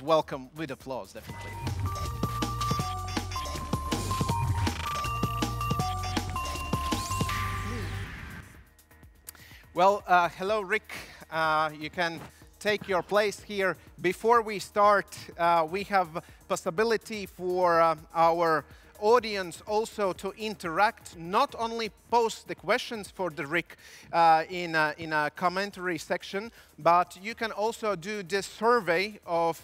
welcome with applause, definitely. Well, hello, Rick. You can take your place here. Before we start, we have possibility for our audience also to interact, not only post the questions for the Rick in a commentary section, but you can also do this survey of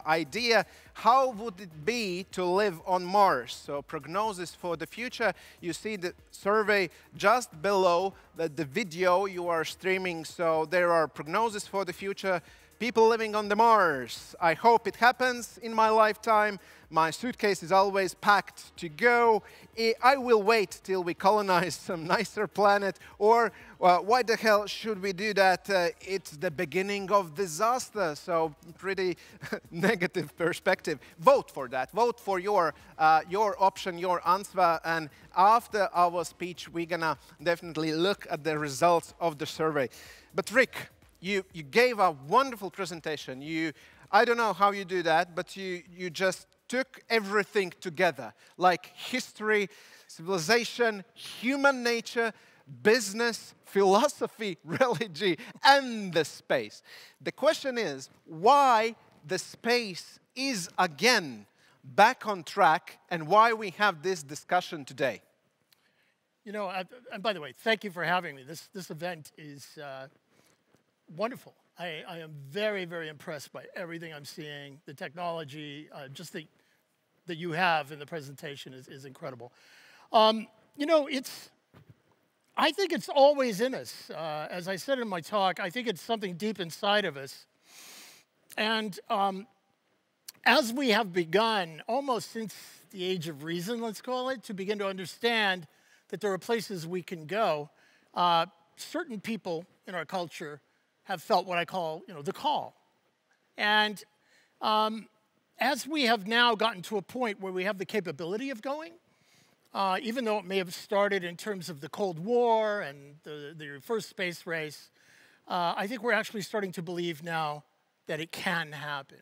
idea, how would it be to live on Mars? So prognosis for the future, you see the survey just below the video you are streaming. So there are prognoses for the future, people living on the Mars. I hope it happens in my lifetime. My suitcase is always packed to go. I will wait till we colonize some nicer planet. Or why the hell should we do that? It's the beginning of disaster. So pretty negative perspective. Vote for that. Vote for your option, your answer. And after our speech, we're gonna definitely look at the results of the survey. But Rick, you gave a wonderful presentation. I don't know how you do that, but you just took everything together, like history, civilization, human nature, business, philosophy, religion, and the space. The question is, why the space is again back on track, and why we have this discussion today? You know, and by the way, thank you for having me. This event is wonderful. I am very, very impressed by everything I'm seeing. The technology, just that you have in the presentation is incredible. You know, I think it's always in us. As I said in my talk, I think it's something deep inside of us. And as we have begun, almost since the age of reason, let's call it, to begin to understand that there are places we can go, certain people in our culture have felt what I call, the call. And as we have now gotten to a point where we have the capability of going, even though it may have started in terms of the Cold War and the first space race, I think we're actually starting to believe now that it can happen.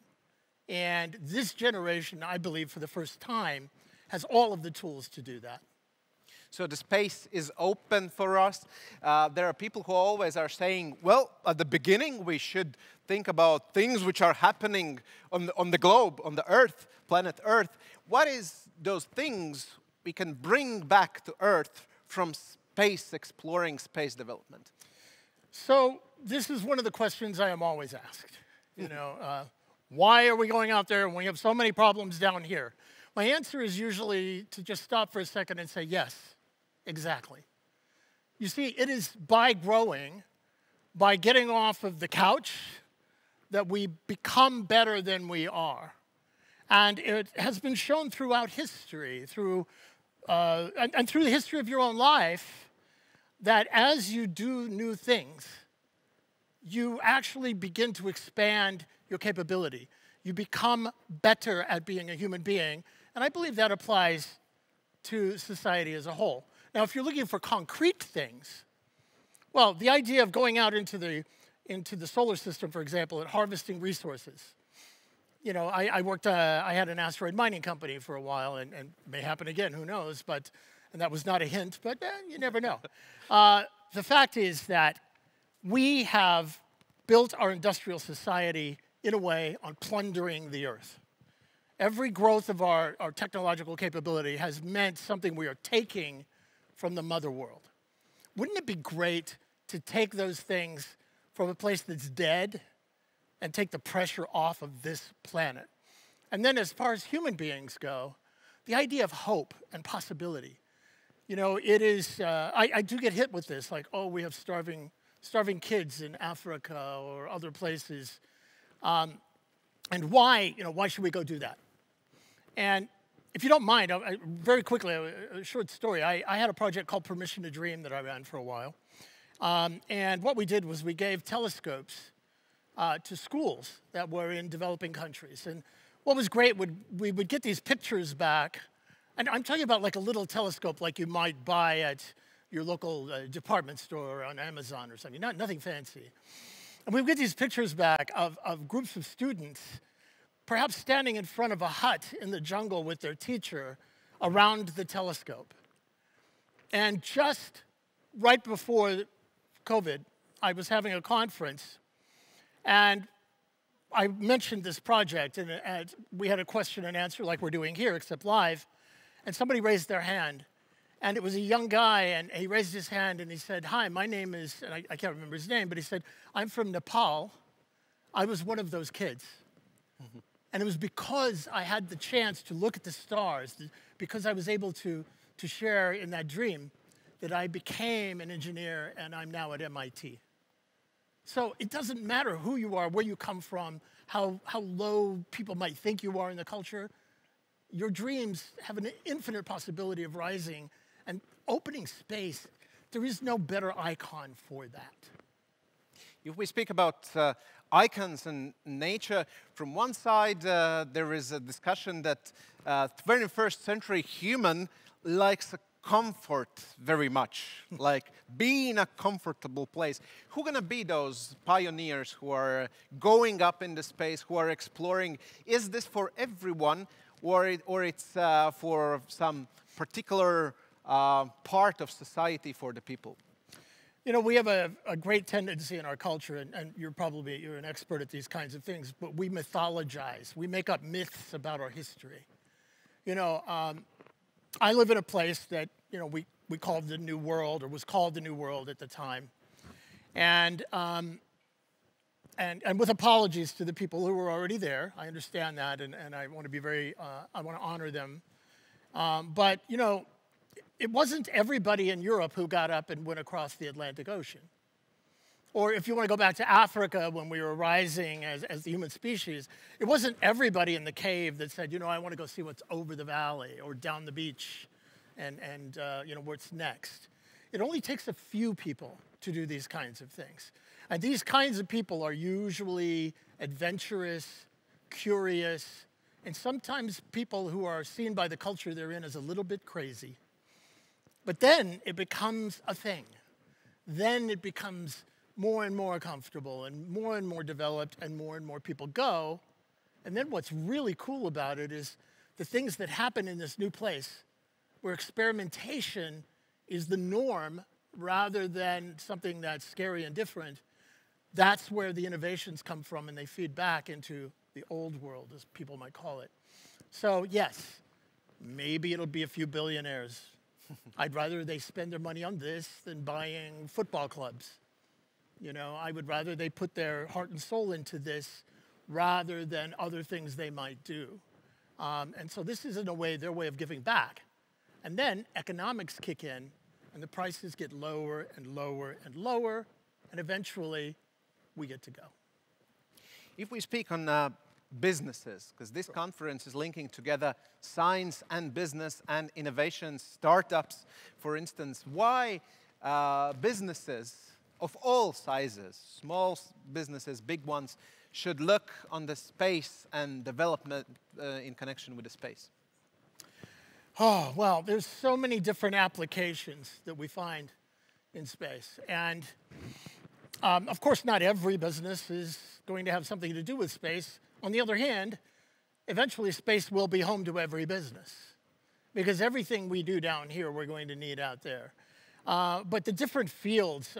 And this generation, I believe, for the first time, has all of the tools to do that. So the space is open for us. There are people who always are saying, well, at the beginning, we should think about things which are happening on the globe, on the Earth, planet Earth. What is those things we can bring back to Earth from space exploring, space development? So this is one of the questions I am always asked. Why are we going out there when we have so many problems down here? My answer is usually to just stop for a second and say, yes. Exactly. You see, it is by growing, by getting off of the couch, that we become better than we are. And it has been shown throughout history, and through the history of your own life, that as you do new things, you actually begin to expand your capability. You become better at being a human being. And I believe that applies to society as a whole. Now, if you're looking for concrete things, well, the idea of going out into the solar system, for example, and harvesting resources. I had an asteroid mining company for a while, and it may happen again, who knows, and that was not a hint, but you never know. The fact is that we have built our industrial society in a way on plundering the earth. Every growth of our technological capability has meant something we are taking from the mother world. Wouldn't it be great to take those things from a place that's dead and take the pressure off of this planet? And then as far as human beings go, the idea of hope and possibility. It is, I do get hit with this, like, oh, we have starving kids in Africa or other places. And why should we go do that? And if you don't mind, very quickly, a short story. I had a project called Permission to Dream that I ran for a while. And what we did was we gave telescopes to schools that were in developing countries. And what was great, we would get these pictures back. And I'm talking about like a little telescope like you might buy at your local department store or on Amazon or something, nothing fancy. And we get these pictures back of groups of students, perhaps standing in front of a hut in the jungle with their teacher around the telescope. And just right before COVID, I was having a conference, and I mentioned this project, and we had a question and answer like we're doing here, except live, and somebody raised their hand. And it was a young guy, and he raised his hand, and he said, "Hi, my name is," and I can't remember his name, but he said, "I'm from Nepal. I was one of those kids." Mm-hmm. And it was because I had the chance to look at the stars, because I was able to share in that dream, that I became an engineer, and I'm now at MIT. So it doesn't matter who you are, where you come from, how low people might think you are in the culture. Your dreams have an infinite possibility of rising and opening space. There is no better icon for that. If we speak about icons and nature, from one side there is a discussion that 21st century human likes a comfort very much, like be in a comfortable place. Who are going to be those pioneers who are going up into space, who are exploring? Is this for everyone, or it's for some particular part of society for the people? You know, we have a great tendency in our culture, and you're an expert at these kinds of things, but we mythologize. We make up myths about our history. You know, I live in a place that, you know, we called the New World, or was called the New World at the time. And with apologies to the people who were already there. I understand that, and I want to be I want to honor them. But, you know, it wasn't everybody in Europe who got up and went across the Atlantic Ocean. Or if you want to go back to Africa when we were rising as the human species, it wasn't everybody in the cave that said, you know, I want to go see what's over the valley or down the beach and you know, what's next. It only takes a few people to do these kinds of things. And these kinds of people are usually adventurous, curious, and sometimes people who are seen by the culture they're in as a little bit crazy. But then it becomes a thing. Then it becomes more and more comfortable and more developed, and more people go. And then what's really cool about it is the things that happen in this new place where experimentation is the norm rather than something that's scary and different. That's where the innovations come from, and they feed back into the old world, as people might call it. So yes, maybe it'll be a few billionaires. I'd rather they spend their money on this than buying football clubs. You know, I would rather they put their heart and soul into this rather than other things they might do. And so this is, in a way, their way of giving back. And then economics kick in, and the prices get lower and lower and lower, and eventually we get to go. If we speak on businesses, because this conference is linking together science and business and innovation, startups, for instance, why businesses of all sizes, small businesses, big ones, should look on the space and development in connection with the space? Oh, well, there's so many different applications that we find in space. And of course, not every business is going to have something to do with space. On the other hand, eventually space will be home to every business, because everything we do down here we're going to need out there. But the different fields,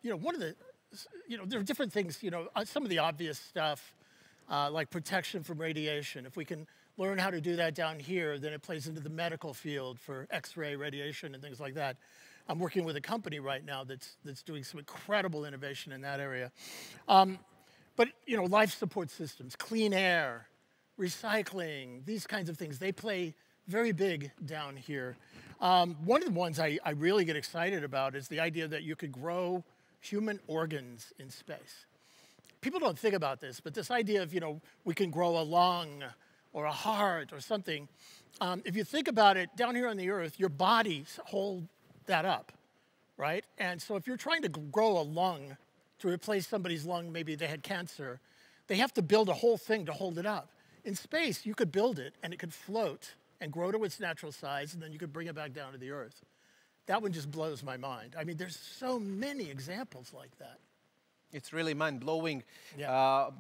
you know, there are different things, you know, some of the obvious stuff, like protection from radiation. If we can learn how to do that down here, then it plays into the medical field for X-ray radiation and things like that. I'm working with a company right now that's doing some incredible innovation in that area. But, you know, life support systems, clean air, recycling, these kinds of things, they play very big down here. One of the ones I really get excited about is the idea that you could grow human organs in space. People don't think about this, but this idea of, you know, we can grow a lung or a heart or something. If you think about it, down here on the Earth, your bodies hold that up, right? And so if you're trying to grow a lung to replace somebody's lung, maybe they had cancer, they have to build a whole thing to hold it up. In space, you could build it, and it could float and grow to its natural size, and then you could bring it back down to the Earth. That one just blows my mind. I mean, there's so many examples like that. It's really mind-blowing. Yeah.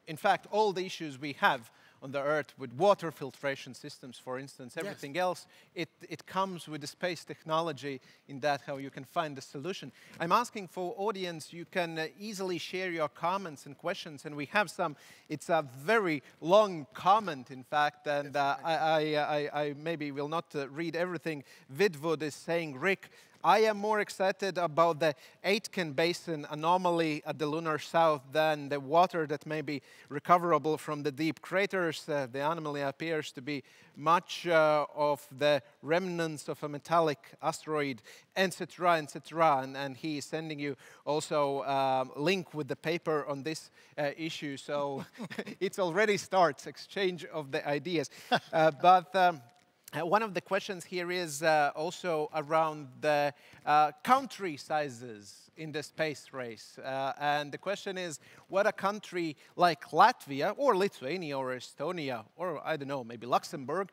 In fact, all the issues we have on the Earth with water filtration systems, for instance, everything else, it comes with the space technology in that how you can find the solution. I'm asking for audience, you can easily share your comments and questions, and we have some. It's a very long comment, in fact, and I maybe will not read everything. Vidwood is saying, Rick, I am more excited about the Aitken Basin anomaly at the lunar south than the water that may be recoverable from the deep craters. The anomaly appears to be much of the remnants of a metallic asteroid, etc., etc. And he is sending you also a link with the paper on this issue. So it already starts exchange of the ideas. One of the questions here is also around the country sizes in the space race. And the question is, what a country like Latvia or Lithuania or Estonia or, I don't know, maybe Luxembourg,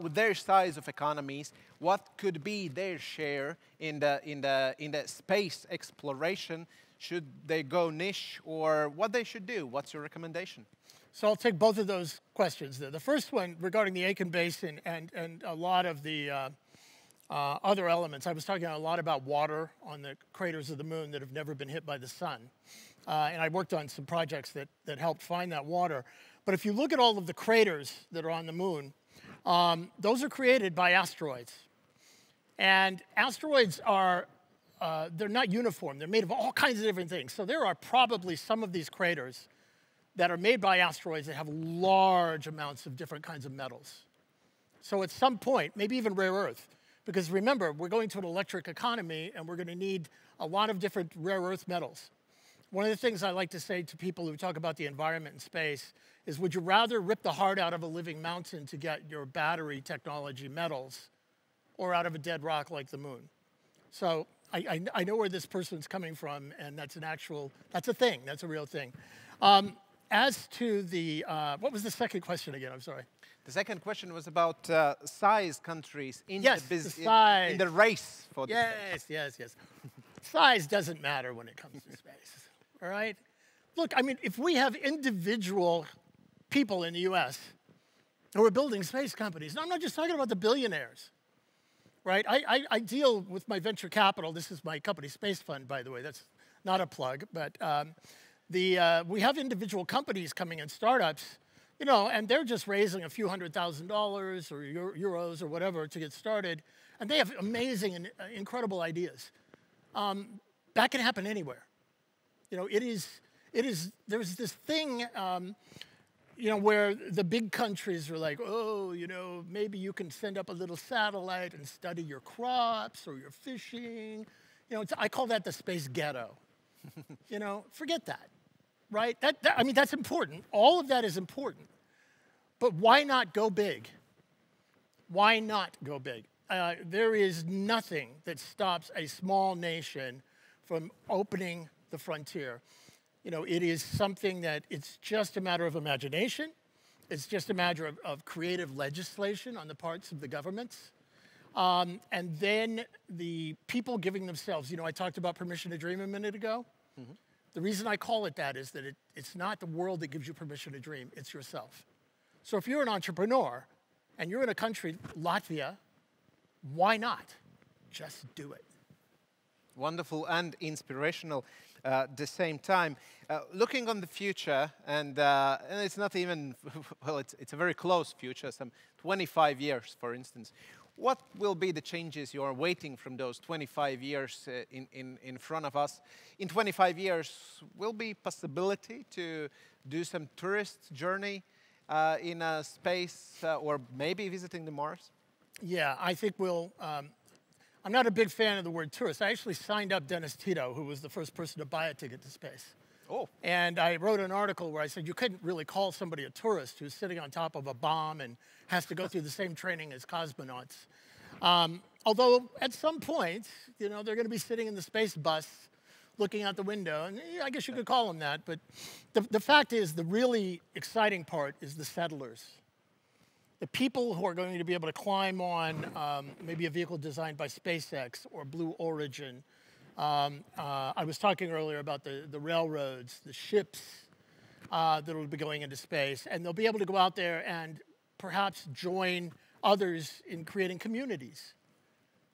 with their size of economies, what could be their share in the space exploration? Should they go niche, or what they should do? What's your recommendation? So I'll take both of those questions there. The first one regarding the Aitken Basin and a lot of the other elements. I was talking a lot about water on the craters of the moon that have never been hit by the sun. And I worked on some projects that helped find that water. But if you look at all of the craters that are on the moon, those are created by asteroids. And asteroids are, they're not uniform. They're made of all kinds of different things. So there are probably some of these craters that are made by asteroids that have large amounts of different kinds of metals. So at some point, maybe even rare earth, because remember, we're going to an electric economy and we're going to need a lot of different rare earth metals. One of the things I like to say to people who talk about the environment in space is, would you rather rip the heart out of a living mountain to get your battery technology metals, or out of a dead rock like the moon? So I know where this person's coming from, and that's a thing, that's a real thing. As to the, what was the second question again? I'm sorry. The second question was about size countries in in the race for Yes. Size doesn't matter when it comes to space, all right? Look, I mean, if we have individual people in the US who are building space companies, and I'm not just talking about the billionaires, right? I deal with my venture capital. This is my company, SpaceFund, by the way. That's not a plug, but we have individual companies coming in, startups, you know, and they're just raising a few $100,000 or euros or whatever to get started, and they have amazing and incredible ideas. That can happen anywhere. You know, there's this thing, you know, where the big countries are like, oh, you know, maybe you can send up a little satellite and study your crops or your fishing. You know, I call that the space ghetto. You know, forget that. Right? I mean, that's important. All of that is important. But why not go big? Why not go big? There is nothing that stops a small nation from opening the frontier. You know, it is something that it's just a matter of imagination. It's just a matter of creative legislation on the parts of the governments. And then the people giving themselves, you know, I talked about permission to dream a minute ago. Mm-hmm. The reason I call it that is that it's not the world that gives you permission to dream, it's yourself. So if you're an entrepreneur and you're in a country, Latvia, why not? Just do it. Wonderful and inspirational at the same time. Looking on the future, and it's not even, well, it's a very close future, some 25 years, for instance. What will be the changes you are waiting from those 25 years in front of us? In 25 years, will be possibility to do some tourist journey in space or maybe visiting the Mars? Yeah, I think we'll, I'm not a big fan of the word tourist. I actually signed up Dennis Tito, who was the first person to buy a ticket to space. Oh. And I wrote an article where I said you couldn't really call somebody a tourist who's sitting on top of a bomb and has to go through the same training as cosmonauts. Although at some point, you know, they're going to be sitting in the space bus looking out the window, and I guess you could call them that. But the fact is, the really exciting part is the settlers. The people who are going to be able to climb on maybe a vehicle designed by SpaceX or Blue Origin, I was talking earlier about the railroads, the ships that will be going into space, and they'll be able to go out there and perhaps join others in creating communities.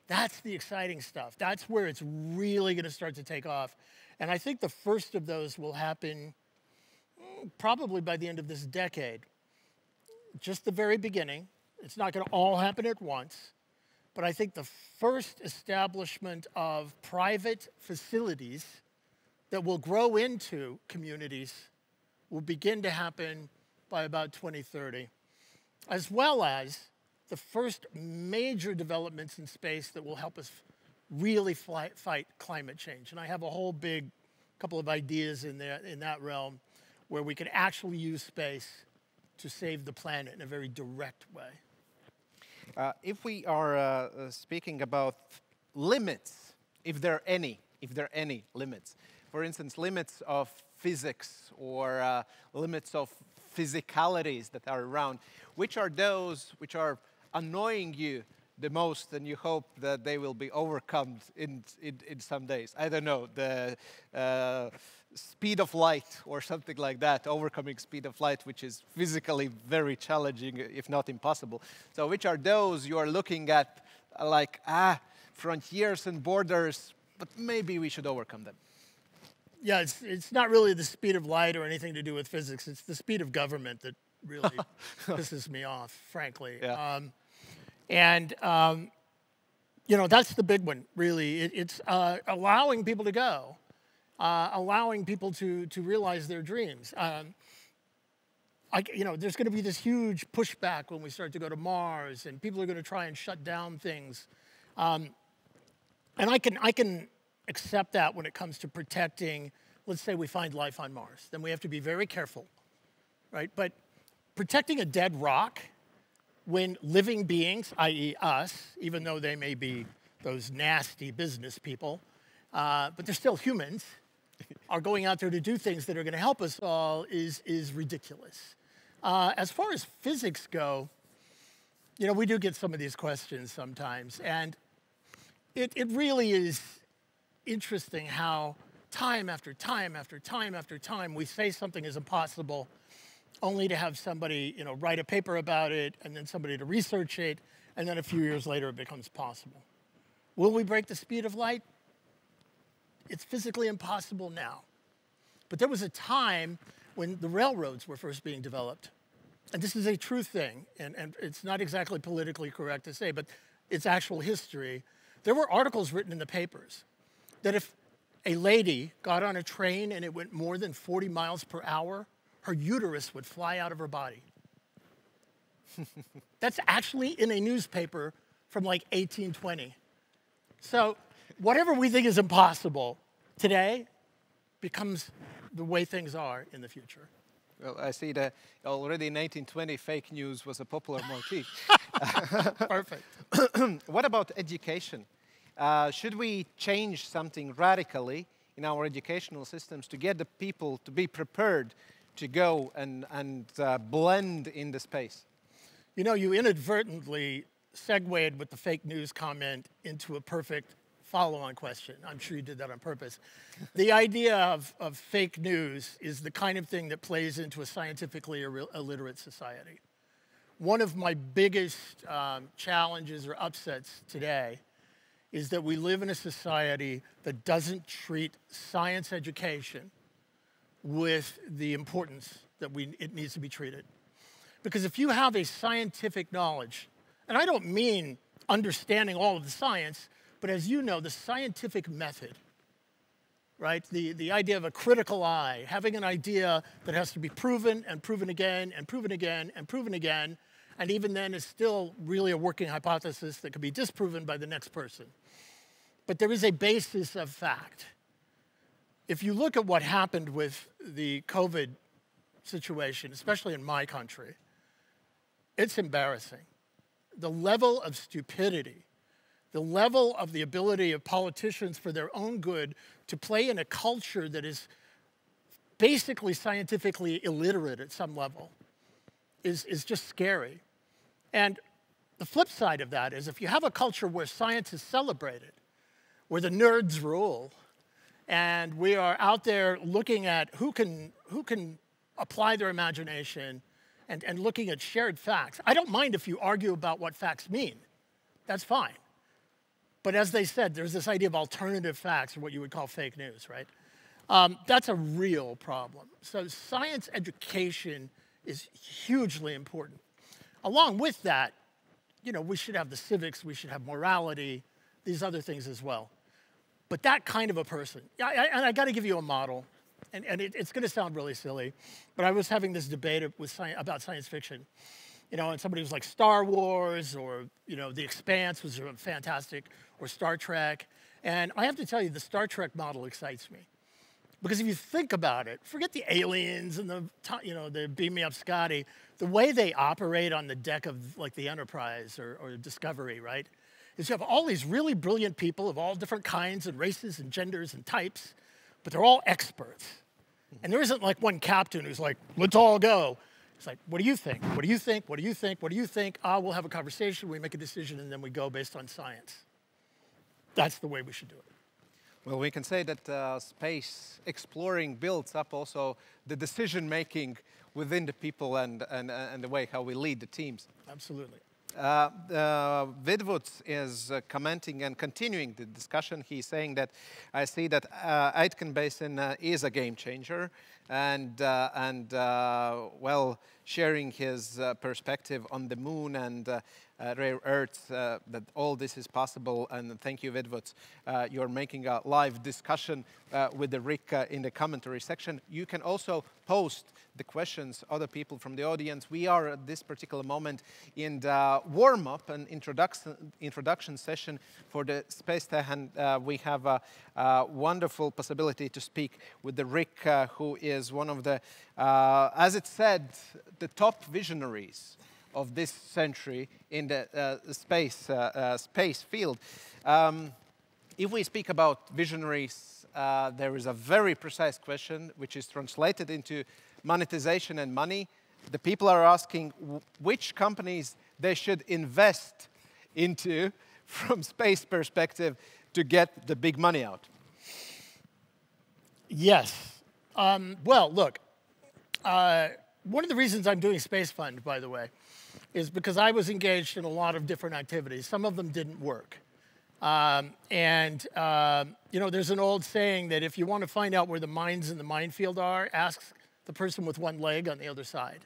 That's the exciting stuff. That's where it's really going to start to take off. And I think the first of those will happen probably by the end of this decade. Just the very beginning. It's not going to all happen at once. But I think the first establishment of private facilities that will grow into communities will begin to happen by about 2030, as well as the first major developments in space that will help us really fight climate change. And I have a whole big couple of ideas in that realm where we can actually use space to save the planet in a very direct way. If we are speaking about limits, if there are any limits, for instance, limits of physics or limits of physicalities that are around, which are those which are annoying you the most, and you hope that they will be overcome in some days? I don't know, the speed of light or something like that, overcoming speed of light, which is physically very challenging, if not impossible. So which are those you are looking at like, frontiers and borders, but maybe we should overcome them? Yeah, it's not really the speed of light or anything to do with physics. It's the speed of government that really pisses me off, frankly. Yeah. You know, that's the big one, really. It's allowing people to go, allowing people to realize their dreams. You know, there's going to be this huge pushback when we start to go to Mars, and people are going to try and shut down things. And I can accept that when it comes to protecting, let's say we find life on Mars. Then we have to be very careful, right? But protecting a dead rock when living beings, i.e. us, even though they may be those nasty business people, but they're still humans, are going out there to do things that are going to help us all is ridiculous. As far as physics go, you know, we do get some of these questions sometimes, and it really is interesting how time after time after time after time we say something is impossible, only to have somebody, you know, write a paper about it, and then somebody to research it, and then a few years later it becomes possible. Will we break the speed of light? It's physically impossible now. But there was a time when the railroads were first being developed. And this is a true thing, and it's not exactly politically correct to say, but it's actual history. There were articles written in the papers that if a lady got on a train and it went more than 40 miles per hour, her uterus would fly out of her body. That's actually in a newspaper from like 1820. So whatever we think is impossible today becomes the way things are in the future. Well, I see that already in 1820 fake news was a popular motif. Perfect. What about education? Should we change something radically in our educational systems to get the people to be prepared to go and blend in the space? You know, you inadvertently segued with the fake news comment into a perfect follow-on question. I'm sure you did that on purpose. The idea of fake news is the kind of thing that plays into a scientifically illiterate society. One of my biggest challenges or upsets today is that we live in a society that doesn't treat science education with the importance that it needs to be treated. Because if you have a scientific knowledge, and I don't mean understanding all of the science, but as you know, the scientific method, right? The idea of a critical eye, having an idea that has to be proven and proven again and proven again and proven again, and even then is still really a working hypothesis that could be disproven by the next person. But there is a basis of fact. If you look at what happened with the COVID situation, especially in my country, it's embarrassing. The level of stupidity, the level of the ability of politicians for their own good to play in a culture that is basically scientifically illiterate at some level is just scary. And the flip side of that is if you have a culture where science is celebrated, where the nerds rule, and we are out there looking at who can apply their imagination and looking at shared facts. I don't mind if you argue about what facts mean. That's fine. But as they said, there's this idea of alternative facts, or what you would call fake news, right? That's a real problem. So science education is hugely important. Along with that, you know, we should have the civics, we should have morality, these other things as well. But that kind of a person, and I got to give you a model, and it's going to sound really silly, but I was having this debate about science fiction, you know, and somebody was like Star Wars, or, you know, The Expanse was fantastic, or Star Trek, and I have to tell you, the Star Trek model excites me. Because if you think about it, forget the aliens and the beam me up Scotty, the way they operate on the deck of like the Enterprise or Discovery, right? Is you have all these really brilliant people of all different kinds and races and genders and types, but they're all experts. And there isn't like one captain who's like, let's all go. It's like, what do you think? What do you think? What do you think? What do you think? We'll have a conversation, we make a decision, and then we go based on science. That's the way we should do it. Well, we can say that space exploring builds up also the decision-making within the people and the way how we lead the teams. Absolutely. Vidvuds is commenting and continuing the discussion. He's saying that I see that Aitken Basin is a game changer, and well, sharing his perspective on the moon and rare earths, that all this is possible. And thank you, Vidvuds. You're making a live discussion with the Rick in the commentary section. You can also post the questions, other people from the audience. We are at this particular moment in the warm-up and introduction session for the Space Tech, and we have a wonderful possibility to speak with the Rick, who is one of the, as it said, the top visionaries of this century in the space field. If we speak about visionaries, there is a very precise question which is translated into monetization and money. The people are asking which companies they should invest into from space perspective to get the big money out. Yes. Well, look, one of the reasons I'm doing SpaceFund, by the way, is because I was engaged in a lot of different activities. Some of them didn't work. You know, there's an old saying that if you want to find out where the mines in the minefield are, ask the person with one leg on the other side,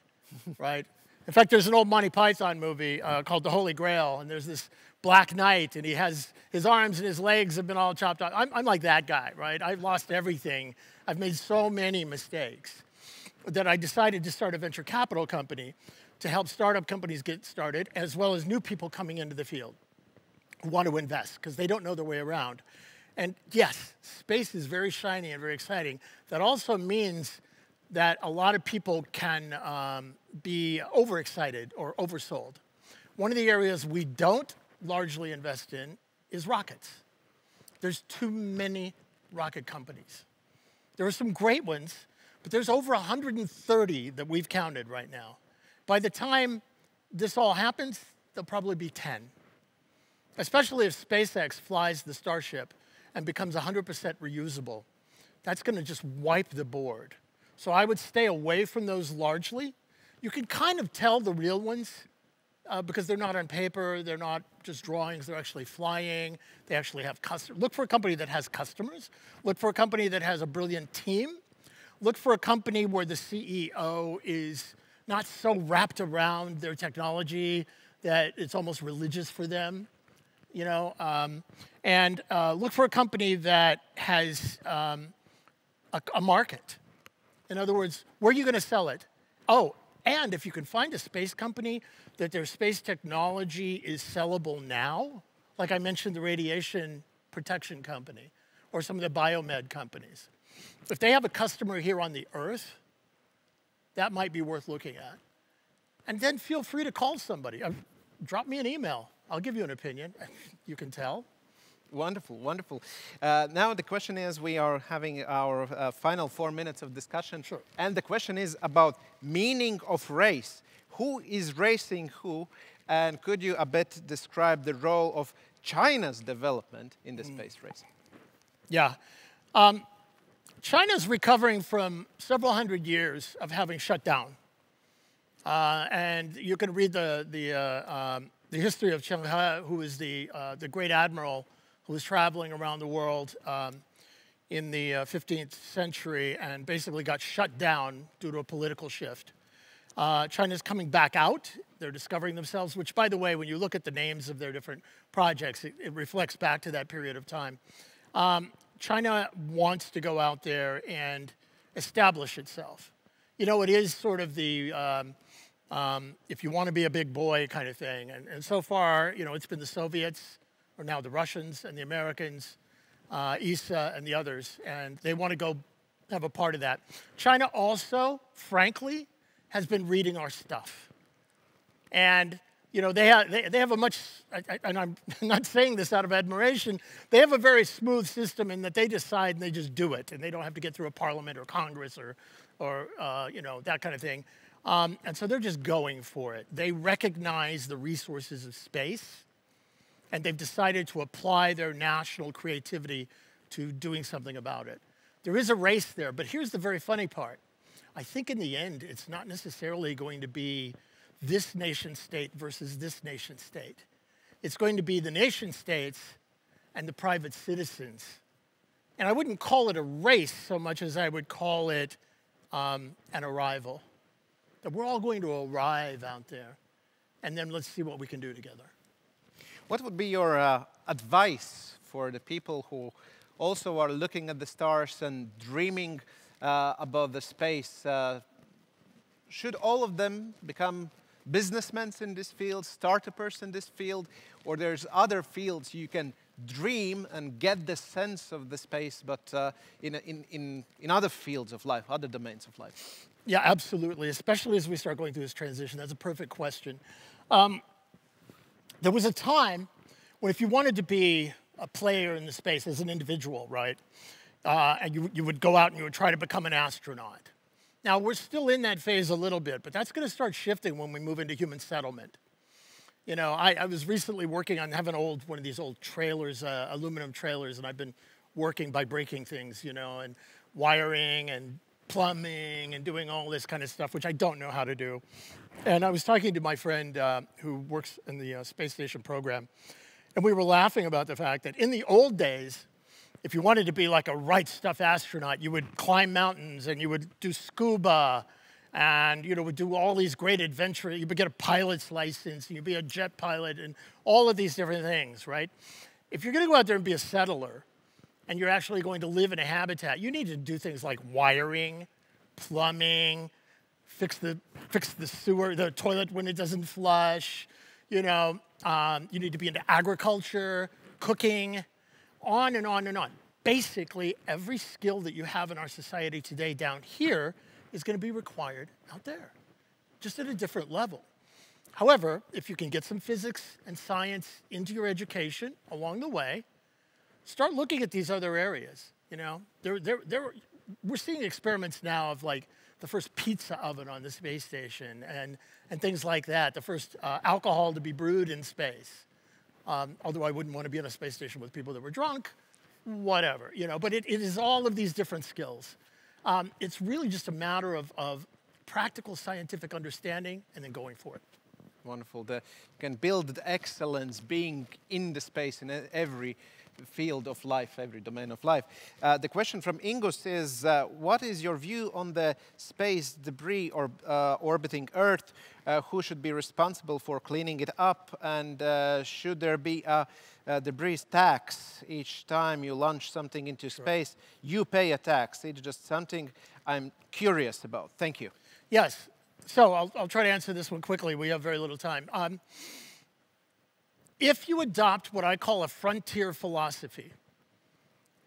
right? In fact, there's an old Monty Python movie called The Holy Grail, and there's this Black Knight, and he has his arms and his legs have been all chopped off. I'm like that guy, right? I've lost everything. I've made so many mistakes that I decided to start a venture capital company to help startup companies get started, as well as new people coming into the field who want to invest because they don't know their way around. And yes, space is very shiny and very exciting. That also means that a lot of people can be overexcited or oversold. One of the areas we don't largely invest in is rockets. There's too many rocket companies. There are some great ones, but there's over 130 that we've counted right now. By the time this all happens, there'll probably be 10. Especially if SpaceX flies the Starship and becomes 100% reusable. That's going to just wipe the board. So I would stay away from those largely. You can kind of tell the real ones because they're not on paper, they're not just drawings, they're actually flying, they actually have customers. Look for a company that has customers. Look for a company that has a brilliant team. Look for a company where the CEO is not so wrapped around their technology that it's almost religious for them, you know. Look for a company that has a market. In other words, where are you going to sell it? Oh, and if you can find a space company that their space technology is sellable now, like I mentioned the radiation protection company or some of the biomed companies. If they have a customer here on the Earth, that might be worth looking at. And then feel free to call somebody. Drop me an email. I'll give you an opinion. You can tell. Wonderful, wonderful. Now the question is, we are having our final 4 minutes of discussion. Sure. And the question is about meaning of race. Who is racing who? And could you a bit describe the role of China's development in the space race? Yeah. China's recovering from several hundred years of having shut down. And you can read the history of Chiang Kai, who is the great admiral who was traveling around the world in the 15th century and basically got shut down due to a political shift. China's coming back out. They're discovering themselves, which, by the way, when you look at the names of their different projects, it reflects back to that period of time. China wants to go out there and establish itself. You know, it is sort of the, if you want to be a big boy kind of thing. And so far, you know, it's been the Soviets, or now the Russians and the Americans, ESA and the others, and they want to go have a part of that. China also, frankly, has been reading our stuff. And you know, they have a much, and I'm not saying this out of admiration, they have a very smooth system in that they decide and they just do it, and they don't have to get through a parliament or Congress or you know, that kind of thing. And so they're just going for it. They recognize the resources of space, and they've decided to apply their national creativity to doing something about it. There is a race there, but here's the very funny part. I think in the end, it's not necessarily going to be this nation state versus this nation state. It's going to be the nation states and the private citizens. And I wouldn't call it a race so much as I would call it an arrival. That we're all going to arrive out there, and then let's see what we can do together. What would be your advice for the people who also are looking at the stars and dreaming about the space? Should all of them become businessmen in this field, startups in this field, or there's other fields you can dream and get the sense of the space, but in other fields of life, other domains of life? Yeah, absolutely, especially as we start going through this transition. That's a perfect question. There was a time when if you wanted to be a player in the space as an individual, right, and you would go out and you would try to become an astronaut. Now, we're still in that phase a little bit, but that's going to start shifting when we move into human settlement. You know, I was recently working on having one of these old trailers, aluminum trailers, and I've been working by breaking things, you know, and wiring and plumbing and doing all this kind of stuff, which I don't know how to do. And I was talking to my friend who works in the space station program, and we were laughing about the fact that in the old days, if you wanted to be like a right stuff astronaut, you would climb mountains and you would do scuba and you know, would do all these great adventures. You would get a pilot's license and you'd be a jet pilot and all of these different things, right? If you're going to go out there and be a settler and you're actually going to live in a habitat, you need to do things like wiring, plumbing, fix the sewer, the toilet when it doesn't flush. You know, you need to be into agriculture, cooking, on and on and on. Basically, every skill that you have in our society today down here is going to be required out there, just at a different level. However, if you can get some physics and science into your education along the way, start looking at these other areas. You know, we're seeing experiments now of like the first pizza oven on the space station and things like that, the first alcohol to be brewed in space. Although I wouldn't want to be on a space station with people that were drunk, whatever, you know, but it is all of these different skills. It's really just a matter of practical scientific understanding and then going for it. Wonderful. You can build excellence being in the space in every field of life, every domain of life. The question from Ingus is, what is your view on the space debris orbiting Earth? Who should be responsible for cleaning it up? And should there be a debris tax each time you launch something into space? You pay a tax. It's just something I'm curious about. Thank you. Yes. So I'll try to answer this one quickly. We have very little time. If you adopt what I call a frontier philosophy,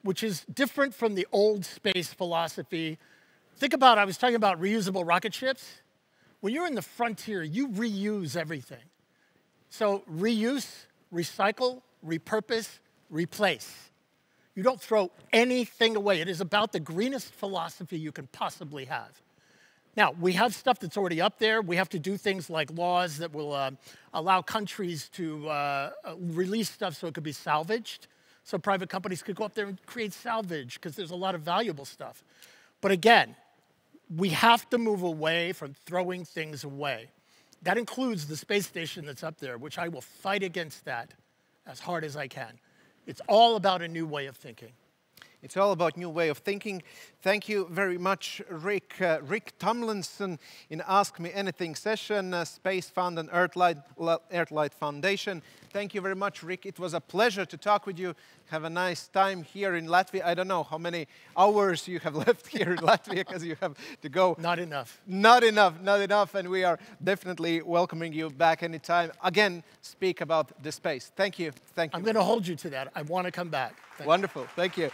which is different from the old space philosophy, think about, I was talking about reusable rocket ships. When you're in the frontier, you reuse everything. So reuse, recycle, repurpose, replace. You don't throw anything away. It is about the greenest philosophy you can possibly have. Now, we have stuff that's already up there. We have to do things like laws that will allow countries to release stuff so it could be salvaged. so private companies could go up there and create salvage, because there's a lot of valuable stuff. But again, we have to move away from throwing things away. That includes the space station that's up there, which I will fight against that as hard as I can. It's all about a new way of thinking. It's all about new way of thinking. Thank you very much, Rick. Rick Tumlinson in Ask Me Anything session, SpaceFund and EarthLight Foundation. Thank you very much, Rick. It was a pleasure to talk with you. Have a nice time here in Latvia. I don't know how many hours you have left here in Latvia because you have to go. Not enough. Not enough, not enough. And we are definitely welcoming you back anytime. Again, speak about the space. Thank you. Thank you. I'm going to hold you to that. I want to come back. Wonderful. Thank you.